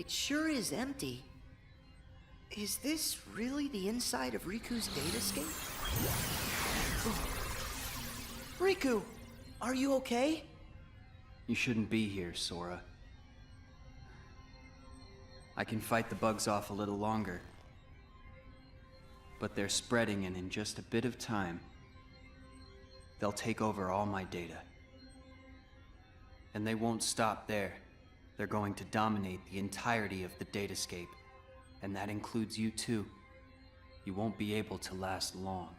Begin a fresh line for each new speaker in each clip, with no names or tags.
It sure is empty. Is this really the inside of Riku's datascape? Riku, are you okay?
You shouldn't be here, Sora. I can fight the bugs off a little longer. But they're spreading, and in just a bit of time, they'll take over all my data. And they won't stop there. They're going to dominate the entirety of the datascape. And that includes you too. You won't be able to last long.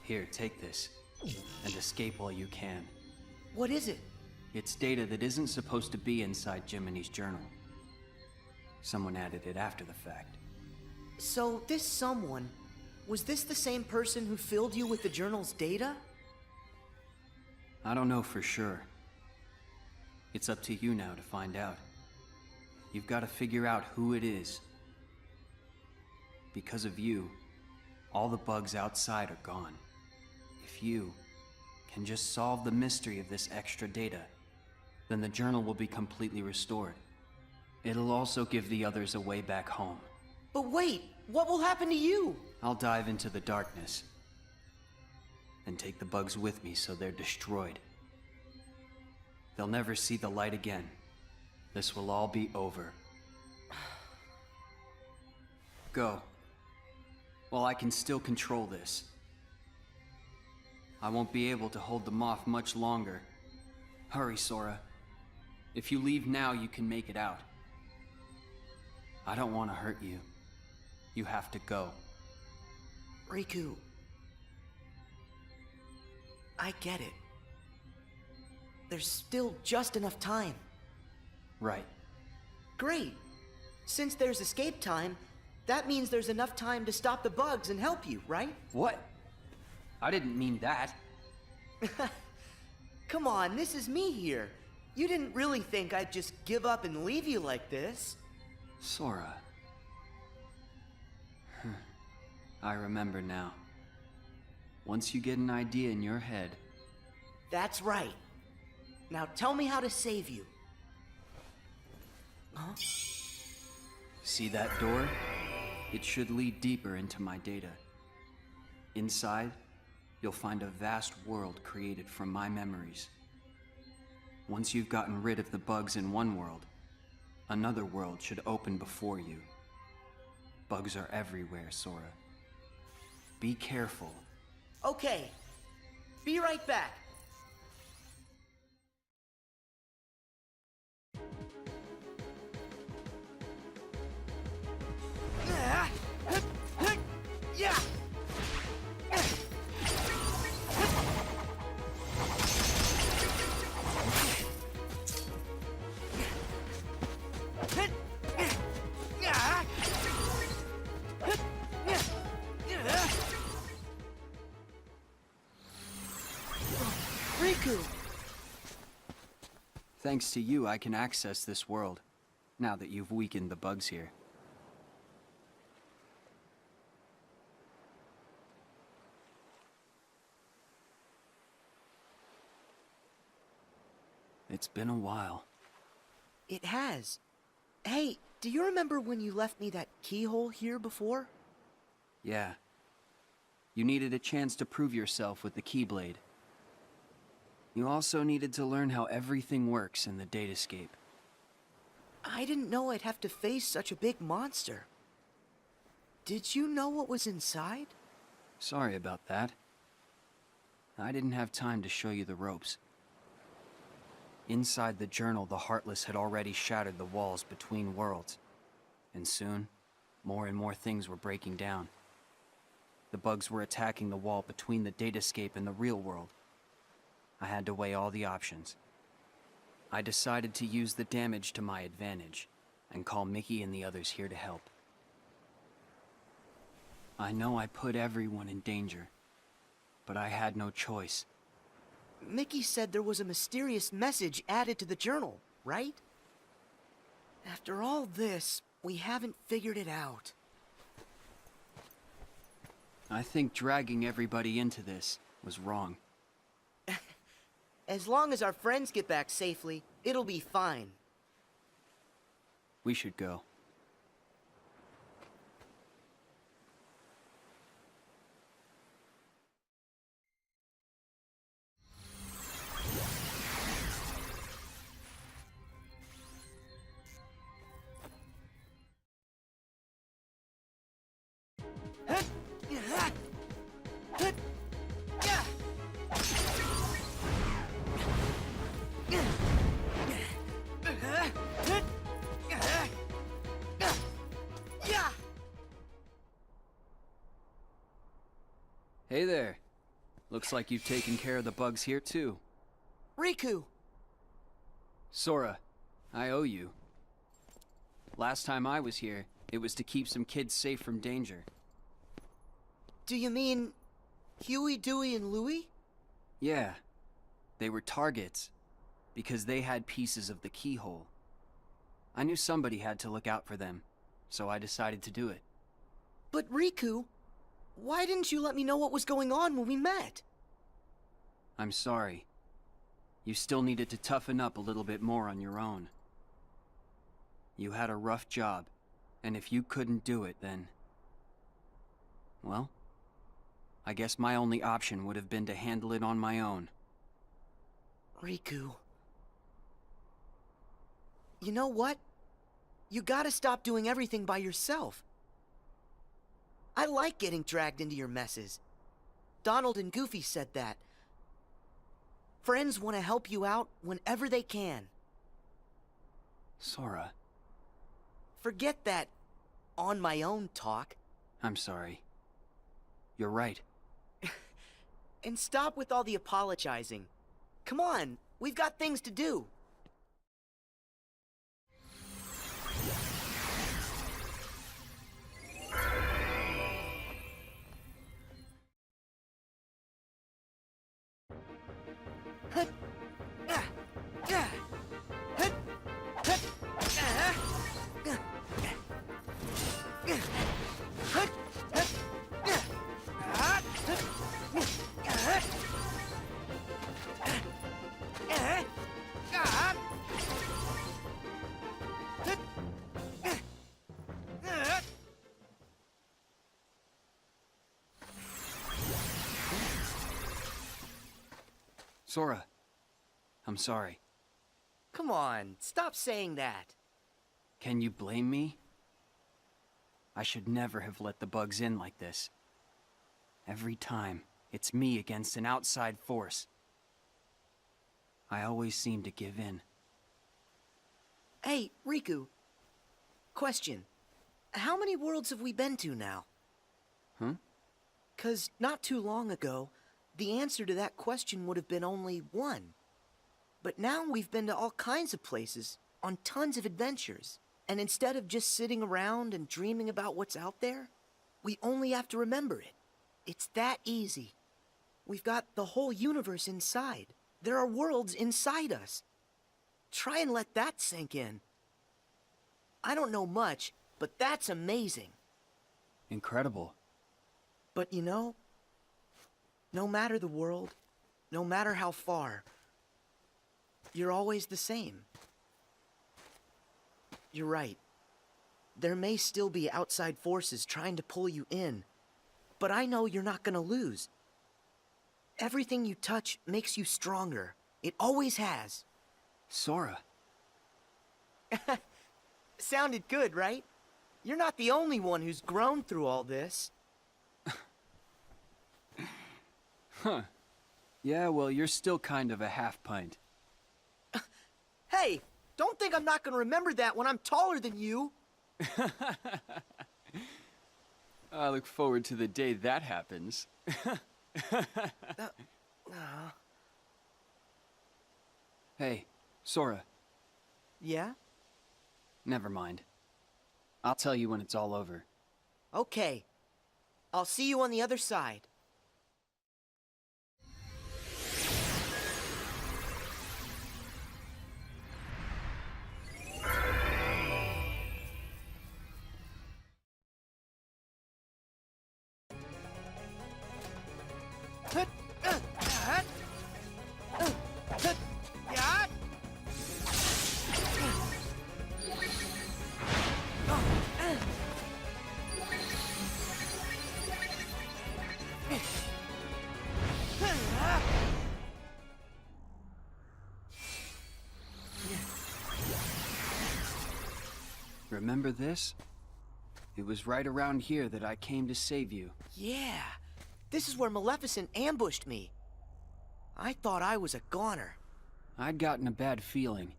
Here, take this, and escape while you can.
What is it?
It's data that isn't supposed to be inside Jiminy's journal. Someone added it after the fact.
So, this someone, was this the same person who filled you with the journal's data?
I don't know for sure. It's up to you now to find out. You've got to figure out who it is. Because of you, all the bugs outside are gone. If you can just solve the mystery of this extra data, then the journal will be completely restored. It'll also give the others a way back home.
But wait, what will happen to you?
I'll dive into the darkness and take the bugs with me so they're destroyed. They'll never see the light again. This will all be over. Go. While I can still control this. I won't be able to hold them off much longer. Hurry, Sora. If you leave now, you can make it out. I don't want to hurt you. You have to go.
Riku, I get it. There's still just enough time.
Right.
Great. Since there's escape time, that means there's enough time to stop the bugs and help you, right?
What? I didn't mean that.
Come on, this is me here. You didn't really think I'd just give up and leave you like this.
Sora. I remember now. Once you get an idea in your head...
That's right. Now tell me how to save you. Huh?
See that door? It should lead deeper into my data. Inside, you'll find a vast world created from my memories. Once you've gotten rid of the bugs in one world, another world should open before you. Bugs are everywhere, Sora. Be careful.
Okay. Be right back. Yeah. Riku!
Thanks to you, I can access this world, now that you've weakened the bugs here. It's been a while.
It has. Hey, do you remember when you left me that keyhole here before?
Yeah. You needed a chance to prove yourself with the Keyblade. You also needed to learn how everything works in the datascape.
I didn't know I'd have to face such a big monster. Did you know what was inside?
Sorry about that. I didn't have time to show you the ropes. Inside the journal, the Heartless had already shattered the walls between worlds. And soon, more and more things were breaking down. The bugs were attacking the wall between the datascape and the real world. I had to weigh all the options. I decided to use the damage to my advantage, and call Mickey and the others here to help. I know I put everyone in danger, but I had no choice.
Mickey said there was a mysterious message added to the journal, right? After all this, we haven't figured it out.
I think dragging everybody into this was wrong.
As long as our friends get back safely, it'll be fine.
We should go. Hey there. Looks like you've taken care of the bugs here too.
Riku!
Sora, I owe you. Last time I was here, it was to keep some kids safe from danger.
Do you mean Huey, Dewey, and Louie?
Yeah. They were targets, because they had pieces of the keyhole. I knew somebody had to look out for them, so I decided to do it.
But Riku, why didn't you let me know what was going on when we met?
I'm sorry. You still needed to toughen up a little bit more on your own. You had a rough job, and if you couldn't do it, then... well, I guess my only option would have been to handle it on my own.
Riku... you know what? You gotta stop doing everything by yourself. I like getting dragged into your messes. Donald and Goofy said that. Friends want to help you out whenever they can.
Sora.
Forget that on my own talk.
I'm sorry. You're right.
And stop with all the apologizing. Come on, we've got things to do.
Sora, I'm sorry.
Come on, stop saying that.
Can you blame me? I should never have let the bugs in like this. Every time, it's me against an outside force. I always seem to give in.
Hey, Riku. Question. How many worlds have we been to now?
Huh?
'Cause not too long ago, the answer to that question would have been only one. But now we've been to all kinds of places, on tons of adventures. And instead of just sitting around and dreaming about what's out there, we only have to remember it. It's that easy. We've got the whole universe inside. There are worlds inside us. Try and let that sink in. I don't know much, but that's amazing.
Incredible.
But you know, no matter the world, no matter how far, you're always the same. You're right. There may still be outside forces trying to pull you in, but I know you're not gonna lose. Everything you touch makes you stronger. It always has.
Sora.
Sounded good, right? You're not the only one who's grown through all this.
Huh. Yeah, well, you're still kind of a half-pint.
Hey, don't think I'm not gonna remember that when I'm taller than you.
I look forward to the day that happens. Hey, Sora.
Yeah?
Never mind. I'll tell you when it's all over.
Okay. I'll see you on the other side.
Remember this? It was right around here that I came to save you.
Yeah, this is where Maleficent ambushed me. I thought I was a goner.
I'd gotten a bad feeling.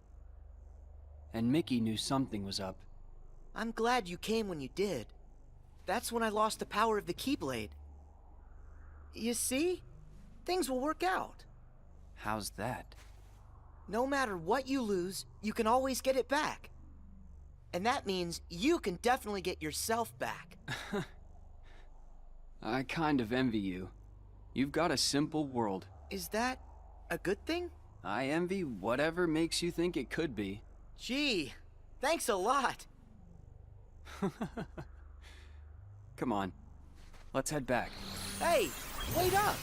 And Mickey knew something was up.
I'm glad you came when you did. That's when I lost the power of the Keyblade. You see? Things will work out.
How's that?
No matter what you lose, you can always get it back. And that means you can definitely get yourself back.
I kind of envy you. You've got a simple world.
Is that a good thing?
I envy whatever makes you think it could be.
Gee, thanks a lot.
Come on, let's head back.
Hey, wait up!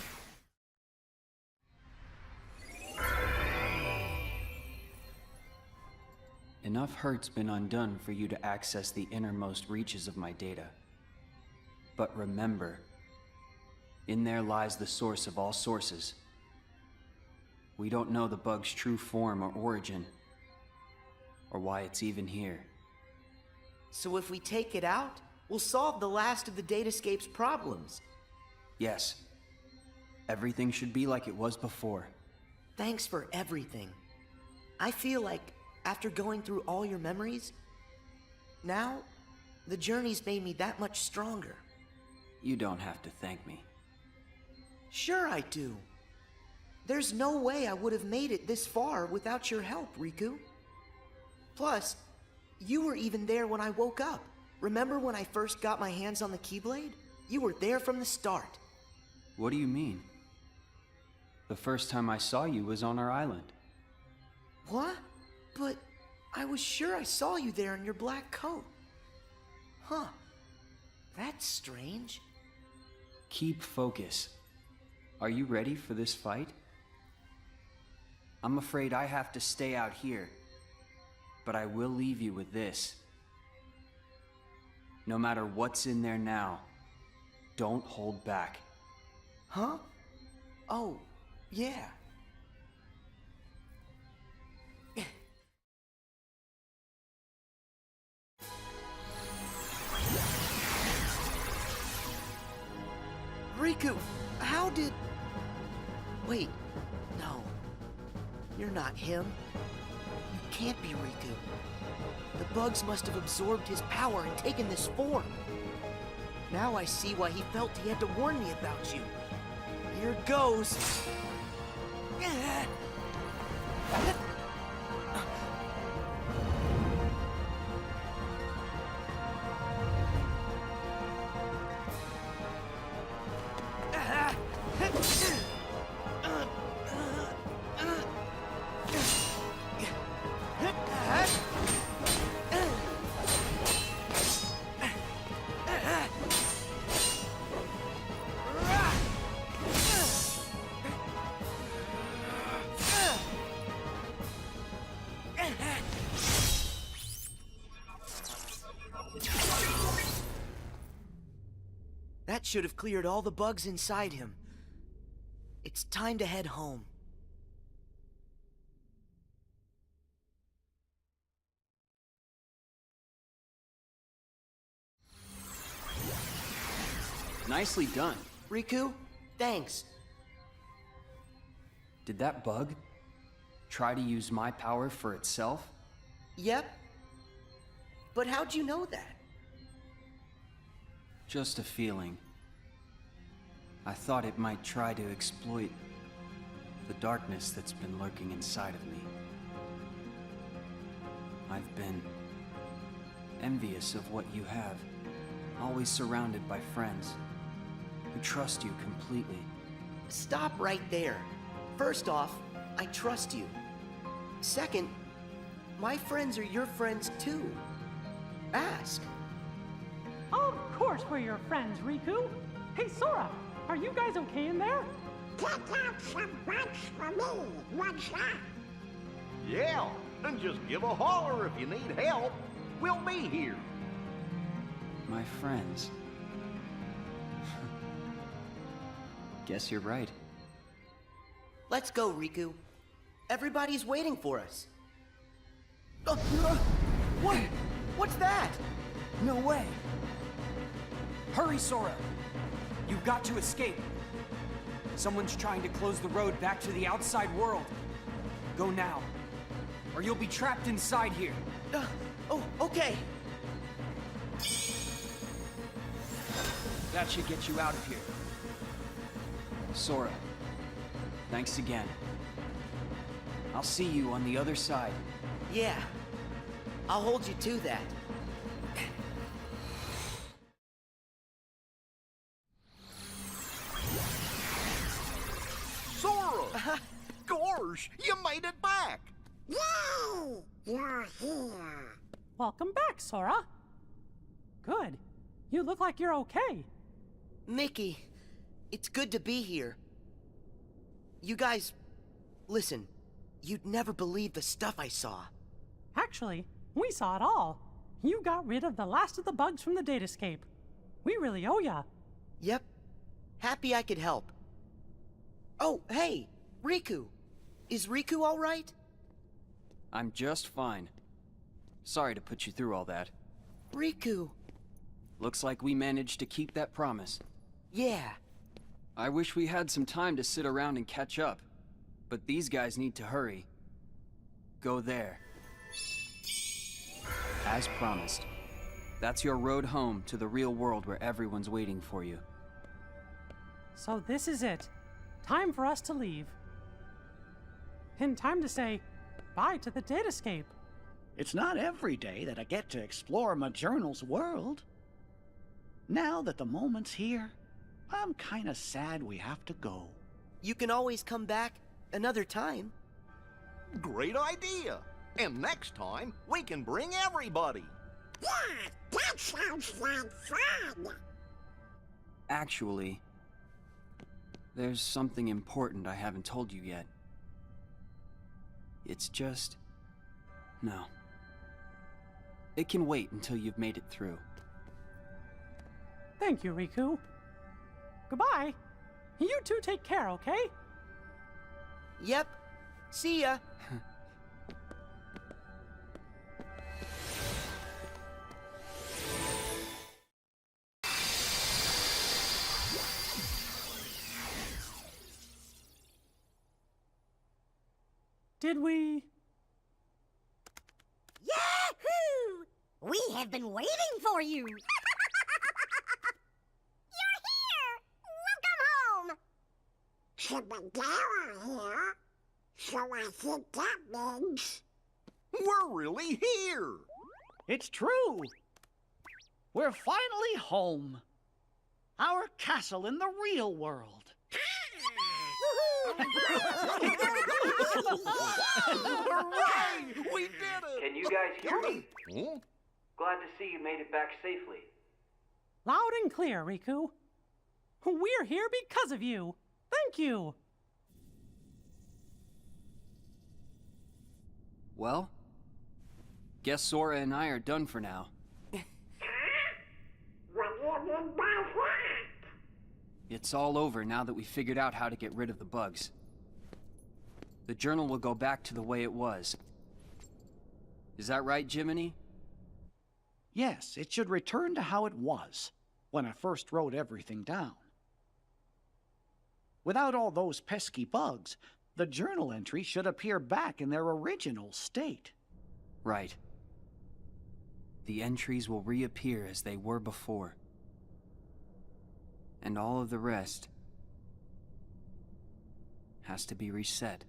Enough hurt's been undone for you to access the innermost reaches of my data. But remember, in there lies the source of all sources. We don't know the bug's true form or origin, or why it's even here.
So if we take it out, we'll solve the last of the Datascape's problems.
Yes. Everything should be like it was before.
Thanks for everything. I feel like, after going through all your memories, now, the journey's made me that much stronger.
You don't have to thank me.
Sure I do. There's no way I would have made it this far without your help, Riku. Plus, you were even there when I woke up. Remember when I first got my hands on the Keyblade? You were there from the start.
What do you mean? The first time I saw you was on our island.
What? But I was sure I saw you there in your black coat. Huh. That's strange.
Keep focus. Are you ready for this fight? I'm afraid I have to stay out here, but I will leave you with this. No matter what's in there now, don't hold back.
Huh? Oh, yeah. Riku, how did... Wait, no. You're not him. You can't be Riku. The bugs must have absorbed his power and taken this form. Now I see why he felt he had to warn me about you. Here goes. That should have cleared all the bugs inside him. It's time to head home.
Nicely done.
Riku, thanks.
Did that bug try to use my power for itself?
Yep. But how'd you know that?
Just a feeling. I thought it might try to exploit the darkness that's been lurking inside of me. I've been envious of what you have, always surrounded by friends who trust you completely.
Stop right there. First off, I trust you. Second, my friends are your friends too. Ask.
Of course we're your friends, Riku. Hey, Sora, are you guys okay in there?
Pick out some bugs for me, what's that?
Yeah, and just give a holler if you need help. We'll be here.
My friends. Guess you're right.
Let's go, Riku. Everybody's waiting for us. What? What's that?
No way! Hurry, Sora! You've got to escape. Someone's trying to close the road back to the outside world. Go now, or you'll be trapped inside here.
Oh, okay.
That should get you out of here. Sora, thanks again. I'll see you on the other side.
Yeah. I'll hold you to that.
Sora! Gosh, you made it back!
Yay! You're here.
Welcome back, Sora. Good. You look like you're okay.
Mickey, it's good to be here. You guys, listen, you'd never believe the stuff I saw.
Actually, we saw it all. You got rid of the last of the bugs from the datascape. We really owe ya.
Yep. Happy I could help. Oh, hey, Riku. Is Riku all right?
I'm just fine. Sorry to put you through all that.
Riku.
Looks like we managed to keep that promise.
Yeah.
I wish we had some time to sit around and catch up, but these guys need to hurry. Go there. As promised. That's your road home to the real world where everyone's waiting for you.
So this is it. Time for us to leave. And time to say bye to the datascape.
It's not every day that I get to explore my journal's world. Now that the moment's here, I'm kinda sad we have to go.
You can always come back another time.
Great idea! And next time, we can bring everybody!
Yeah, that sounds like fun.
Actually, there's something important I haven't told you yet. It's just... no. It can wait until you've made it through.
Thank you, Riku. Goodbye. You two take care, okay?
Yep. See ya.
Did we...
Yahoo! We have been waiting for you. You're here. Welcome home. Chibadara here. So I think that means...
We're really here!
It's true! We're finally home. Our castle in the real world.
Hooray! We did it!
Can you guys hear me?
Huh?
Glad to see you made it back safely.
Loud and clear, Riku. We're here because of you. Thank you.
Well, guess Sora and I are done for now.
What do you mean by that?
It's all over now that we figured out how to get rid of the bugs. The journal will go back to the way it was. Is that right, Jiminy?
Yes, it should return to how it was, when I first wrote everything down. Without all those pesky bugs, the journal entry should appear back in their original state.
Right. The entries will reappear as they were before. And all of the rest has to be reset.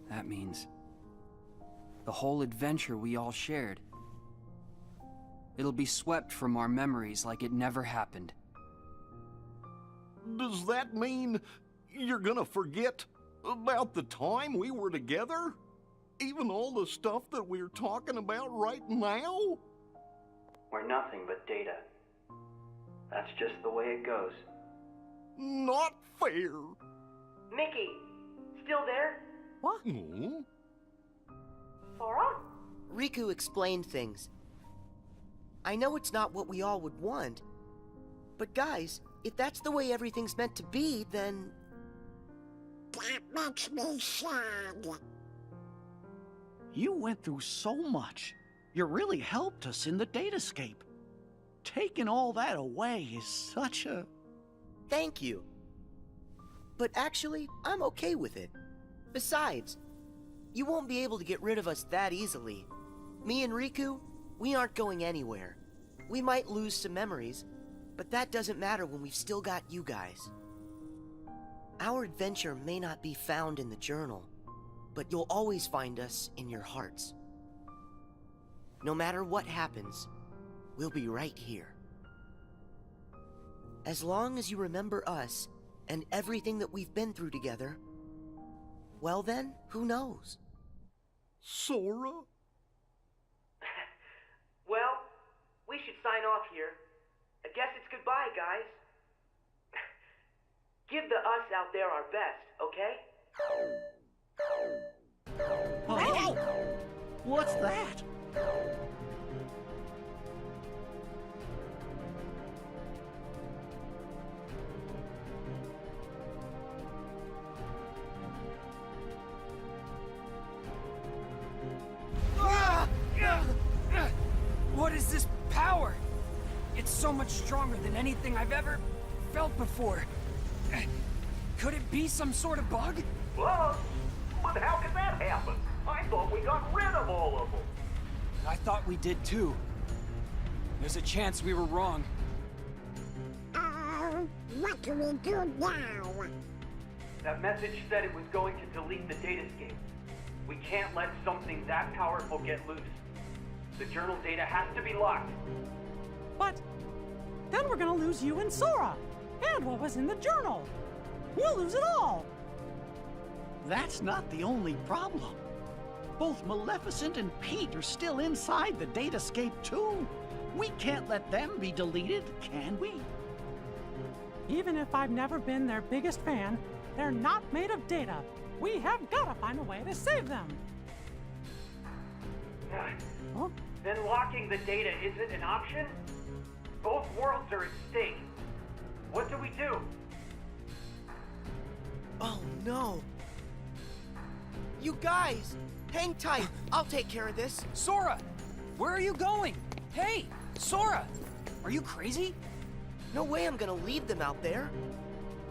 That means the whole adventure we all shared. It'll be swept from our memories like it never happened.
Does that mean you're gonna forget about the time we were together? Even all the stuff that we're talking about right now?
We're nothing but data. That's just the way it goes.
Not fair.
Mickey, still there?
What?
Hmm?
Sora?
Riku explained things. I know it's not what we all would want, but guys, if that's the way everything's meant to be, then...
That makes me sad.
You went through so much, You really helped us in the datascape. Taking all that away is such a...
Thank you. But actually, I'm okay with it. Besides, you won't be able to get rid of us that easily. Me and Riku, we aren't going anywhere. We might lose some memories, but that doesn't matter when we've still got you guys. Our adventure may not be found in the journal, but you'll always find us in your hearts. No matter what happens, we'll be right here. As long as you remember us and everything that we've been through together, well then, who knows?
Sora?
Well, we should sign off here. I guess it's goodbye, guys. Give the us out there our best, okay?
Oh, what's that?
What is this power? It's so much stronger than anything I've ever felt before. Could it be some sort of bug?
Well, but how could that happen? I thought we got rid of all of them.
I thought we did too. There's a chance we were wrong.
What do we do now?
That message said it was going to delete the datascape. We can't let something that powerful get loose. The journal data has to be locked.
But then we're gonna lose you and Sora, and what was in the journal. We'll lose it all.
That's not the only problem. Both Maleficent and Pete are still inside the datascape too. We can't let them be deleted, can we?
Even if I've never been their biggest fan, they're not made of data. We have gotta find a way to save them. Huh?
Then locking the data isn't an option? Both worlds are at stake. What do we do?
Oh no. You guys, hang tight. I'll take care of this.
Sora! Where are you going? Hey, Sora! Are you crazy?
No way I'm gonna leave them out there.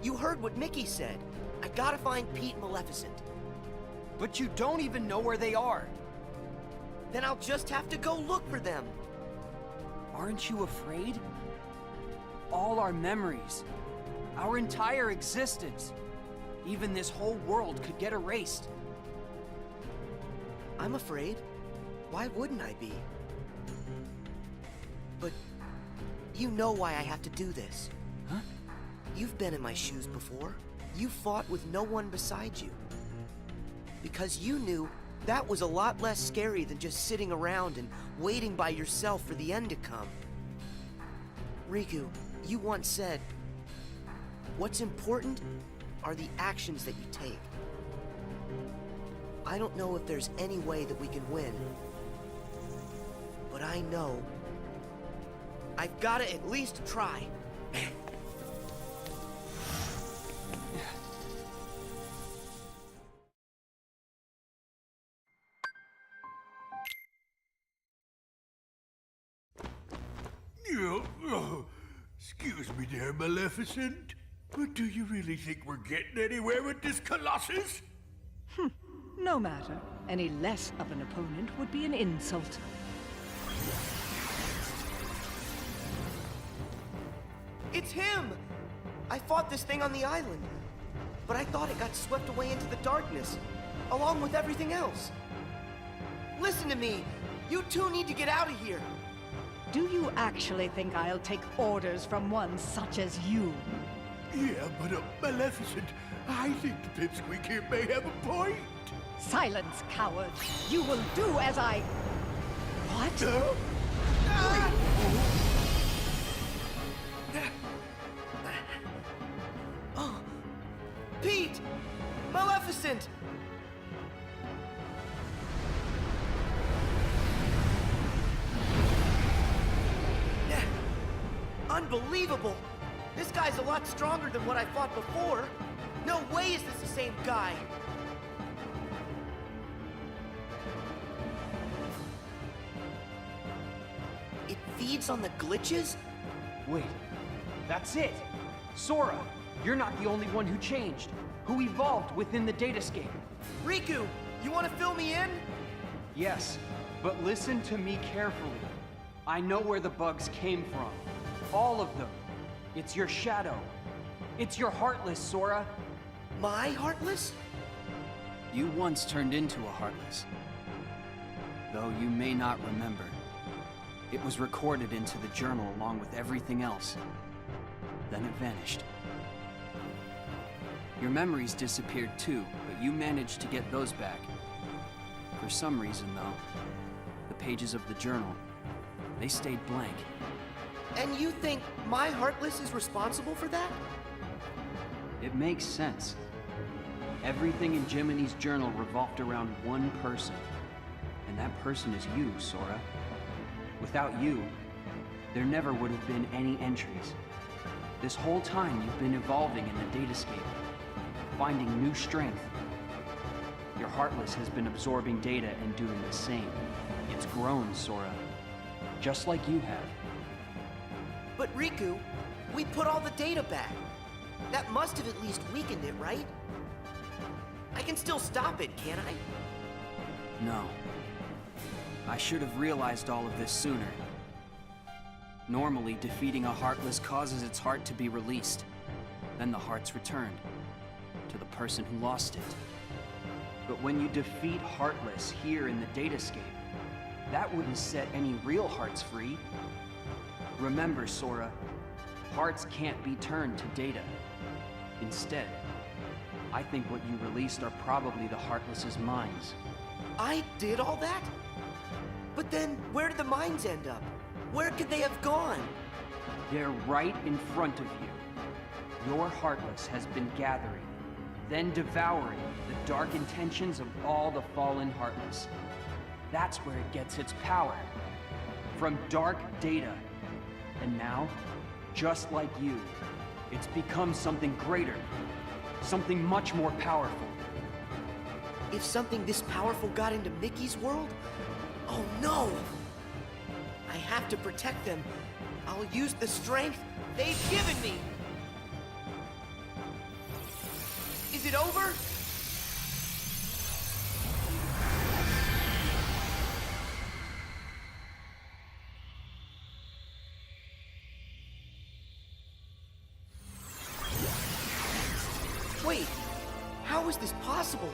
You heard what Mickey said. I gotta find Pete and Maleficent.
But you don't even know where they are.
Then I'll just have to go look for them.
Aren't you afraid? All our memories, our entire existence, even this whole world could get erased.
I'm afraid. Why wouldn't I be? But you know why I have to do this.
Huh?
You've been in my shoes before. You fought with no one beside you. Because you knew that was a lot less scary than just sitting around and waiting by yourself for the end to come. Riku, you once said, what's important are the actions that you take. I don't know if there's any way that we can win, but I know I've gotta at least try.
Excuse me there, Maleficent, but do you really think we're getting anywhere with this Colossus?
No matter. Any less of an opponent would be an insult.
It's him! I fought this thing on the island, but I thought it got swept away into the darkness, along with everything else. Listen to me! You two need to get out of here!
Do you actually think I'll take orders from one such as you?
Yeah, but Maleficent, I think the pipsqueak here may have a point.
Silence, coward! You will do as I... What?
Oh, Pete! Maleficent! Unbelievable! This guy's a lot stronger than what I fought before. No way is this the same guy. feeds on the glitches?
Wait, that's it! Sora, you're not the only one who changed, who evolved within the datascape.
Riku, you want to fill me in?
Yes, but listen to me carefully. I know where the bugs came from. All of them. It's your shadow. It's your Heartless, Sora.
My Heartless?
You once turned into a Heartless. Though you may not remember. It was recorded into the journal along with everything else. Then it vanished. Your memories disappeared too, but you managed to get those back. For some reason, though, the pages of the journal, they stayed blank.
And you think my Heartless is responsible for that?
It makes sense. Everything in Jiminy's journal revolved around one person. And that person is you, Sora. Without you, there never would have been any entries. This whole time you've been evolving in the datascape, finding new strength. Your Heartless has been absorbing data and doing the same. It's grown, Sora. Just like you have.
But Riku, we put all the data back. That must have at least weakened it, right? I can still stop it, can't I?
No. I should have realized all of this sooner. Normally, defeating a Heartless causes its heart to be released. Then the heart's returned to the person who lost it. But when you defeat Heartless here in the datascape, that wouldn't set any real hearts free. Remember, Sora, hearts can't be turned to data. Instead, I think what you released are probably the Heartless's minds.
I did all that? But then, where did the mines end up? Where could they have gone?
They're right in front of you. Your Heartless has been gathering, then devouring the dark intentions of all the fallen Heartless. That's where it gets its power. From dark data. And now, just like you, it's become something greater. Something much more powerful.
If something this powerful got into Mickey's world? Oh no! I have to protect them. I'll use the strength they've given me. Is it over? Wait, how is this possible?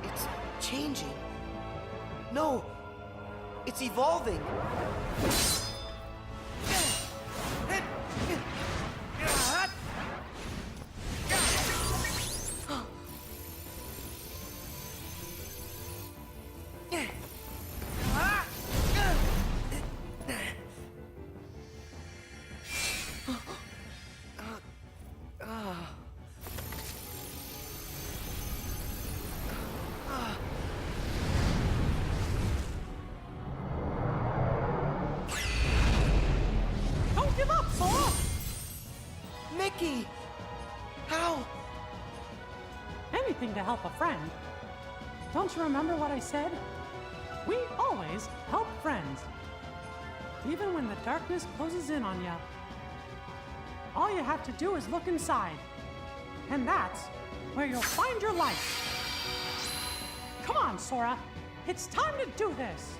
It's changing. No, it's evolving. Mickey! How?
Anything to help a friend. Don't you remember what I said? We always help friends. Even when the darkness closes in on you. All you have to do is look inside. And that's where you'll find your light. Come on, Sora. It's time to do this.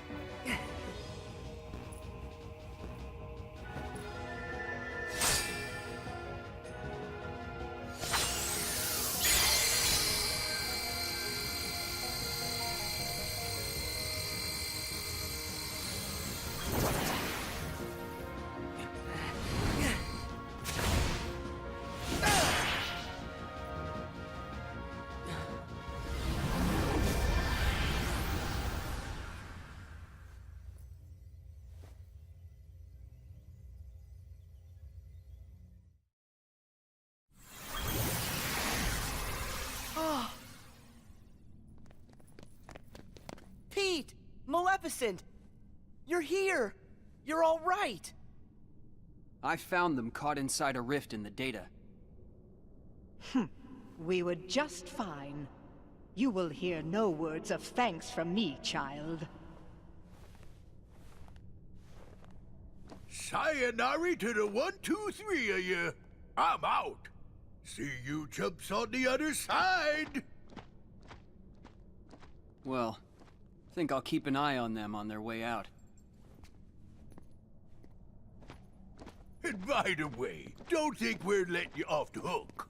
Pete! Maleficent! You're here! You're all right!
I found them caught inside a rift in the data.
We were just fine. You will hear no words of thanks from me, child.
Sayonara to the 1, 2, 3 of you. I'm out. See you chumps on the other side.
Well, think I'll keep an eye on them on their way out.
And by the way, don't think we're letting you off the hook.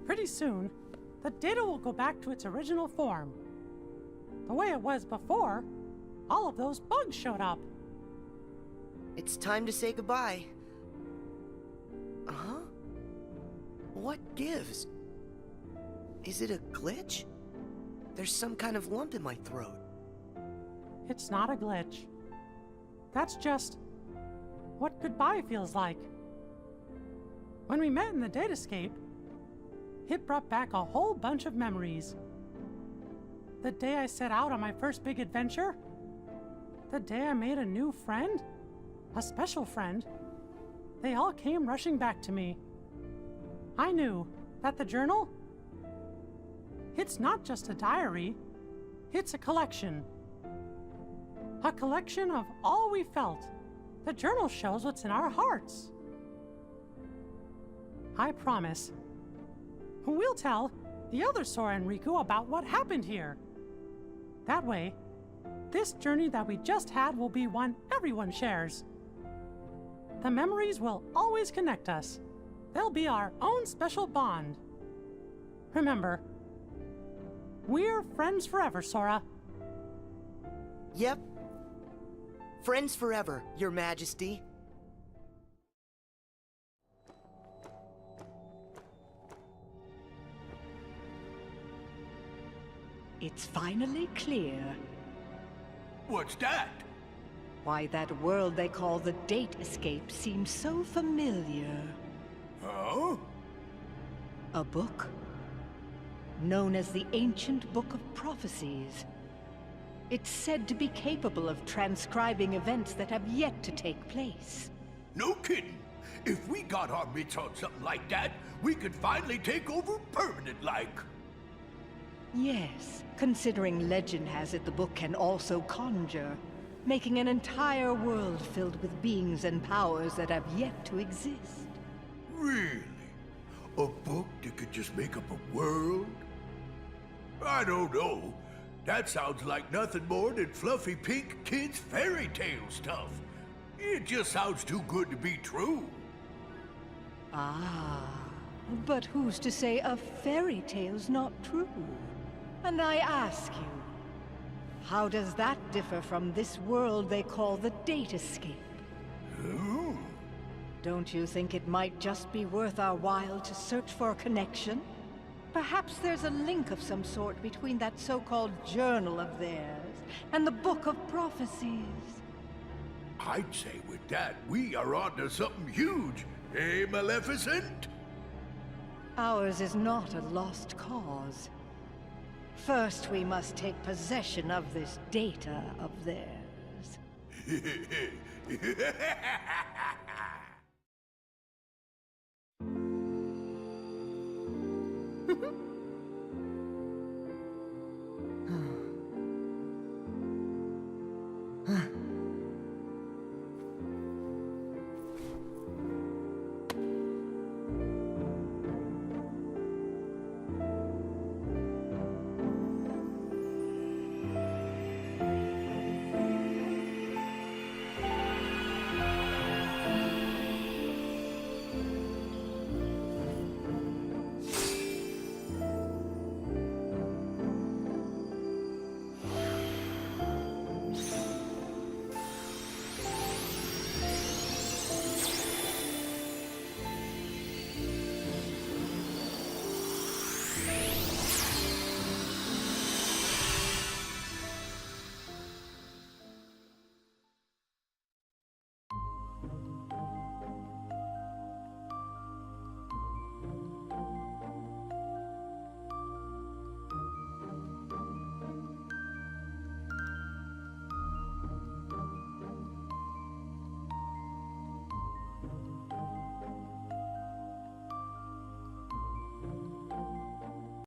Pretty soon, the data will go back to its original form. The way it was before, all of those bugs showed up.
It's time to say goodbye. Huh? What gives? Is it a glitch? There's some kind of lump in my throat.
It's not a glitch. That's just what goodbye feels like. When we met in the datascape, it brought back a whole bunch of memories. The day I set out on my first big adventure, the day I made a new friend, a special friend, they all came rushing back to me. I knew that the journal, it's not just a diary, it's a collection. A collection of all we felt. The journal shows what's in our hearts. I promise, we'll tell the other Sora and Riku about what happened here. That way, this journey that we just had will be one everyone shares. The memories will always connect us. They'll be our own special bond. Remember, we're friends forever, Sora.
Yep. Friends forever, Your Majesty.
It's finally clear
What's that?
why that world they call the Date Escape seems so familiar.
Huh?
A book known as the Ancient Book of Prophecies. It's said to be capable of transcribing events that have yet to take place.
No kidding. If we got our mitts on something like that, we could finally take over permanent-like.
Yes, considering legend has it the book can also conjure, making an entire world filled with beings and powers that have yet to exist.
Really? A book that could just make up a world? I don't know. That sounds like nothing more than fluffy pink kids' fairy tale stuff. It just sounds too good to be true.
Ah, but who's to say a fairy tale's not true? And I ask you, how does that differ from this world they call the Date Escape?
Oh.
Don't you think it might just be worth our while to search for a connection? Perhaps there's a link of some sort between that so-called journal of theirs and the Book of Prophecies.
I'd say with that, we are onto something huge. Eh, Maleficent?
Ours is not a lost cause. First, we must take possession of this data of theirs.